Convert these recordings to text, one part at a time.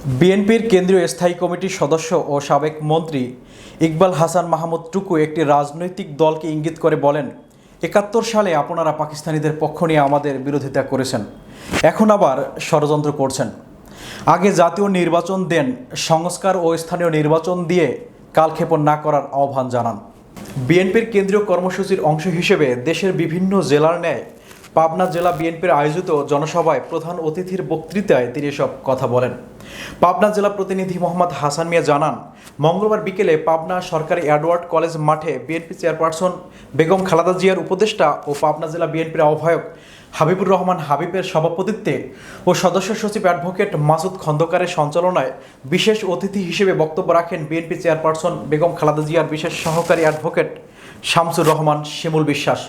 বিএনপির কেন্দ্রীয় স্থায়ী কমিটির সদস্য ও সাবেক মন্ত্রী ইকবাল হাসান মাহমুদ টুকু একটি রাজনৈতিক দলকে ইঙ্গিত করে বলেন, ৭১ সালে আপনারা পাকিস্তানিদের পক্ষ নিয়ে আমাদের বিরোধিতা করেছেন, এখন আবার ষড়যন্ত্র করছেন। আগে জাতীয় নির্বাচন দেন, সংস্কার ও স্থানীয় নির্বাচন দিয়ে কালক্ষেপণ না করার আহ্বান জানান। বিএনপির কেন্দ্রীয় কর্মসূচির অংশ হিসেবে দেশের বিভিন্ন জেলার ন্যায় পাবনা জেলা বিএনপির আয়োজিত জনসভায় প্রধান অতিথির বক্তৃতায় তিনি এসব কথা বলেন। পাবনা জেলা প্রতিনিধি মোহাম্মদ হাসান মিয়া জানান, মঙ্গলবার বিকেলে পাবনা সরকারি এডওয়ার্ড কলেজ মাঠে বিএনপি চেয়ারপারসন বেগম খালেদা জিয়ার উপদেষ্টা ও পাবনা জেলা বিএনপির আহ্বায়ক হাবিবুর রহমান হাবিবের সভাপতিত্বে ও সদস্য সচিব অ্যাডভোকেট মাসুদ খন্দকারের সঞ্চালনায় বিশেষ অতিথি হিসেবে বক্তব্য রাখেন বিএনপি চেয়ারপারসন বেগম খালেদা জিয়ার বিশেষ সহকারী অ্যাডভোকেট শামসুর রহমান শিমুল বিশ্বাস,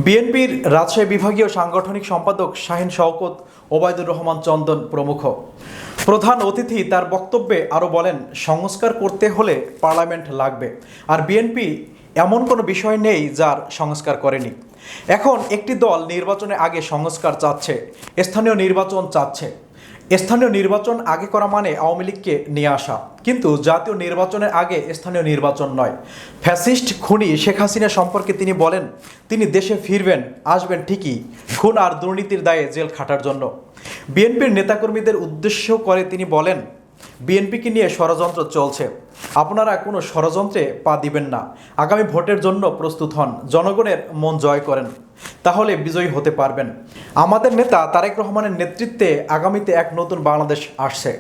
বিএনপির রাজশাহী বিভাগীয় সাংগঠনিক সম্পাদক শাহিন শওকত, ওবায়দুর রহমান চন্দন প্রমুখ। প্রধান অতিথি তার বক্তব্যে আরও বলেন, সংস্কার করতে হলে পার্লামেন্ট লাগবে, আর বিএনপি এমন কোনো বিষয় নেই যার সংস্কার করেনি। এখন একটি দল নির্বাচনের আগে সংস্কার চাচ্ছে, স্থানীয় নির্বাচন চাচ্ছে। স্থানীয় নির্বাচন আগে করা মানে আওয়ামী লীগকে নিয়ে আসা, কিন্তু জাতীয় নির্বাচনের আগে স্থানীয় নির্বাচন নয়। ফ্যাসিস্ট খুনি শেখ হাসিনা সম্পর্কে তিনি বলেন, তিনি দেশে ফিরবেন, আসবেন ঠিকই, খুন আর দুর্নীতির দায়ে জেল খাটার জন্য। বিএনপির নেতাকর্মীদের উদ্দেশ্য করে তিনি বলেন, বিএনপিকে নিয়ে ষড়যন্ত্র চলছে, আপনারা কোনো ষড়যন্ত্রে পা দিবেন না। আগামী ভোটের জন্য প্রস্তুত হন, জনগণের মন জয় করেন, তাহলে বিজয়ী হতে পারবেন। আমাদের নেতা তারেক রহমানের নেতৃত্বে আগামীতে এক নতুন বাংলাদেশ আসছে।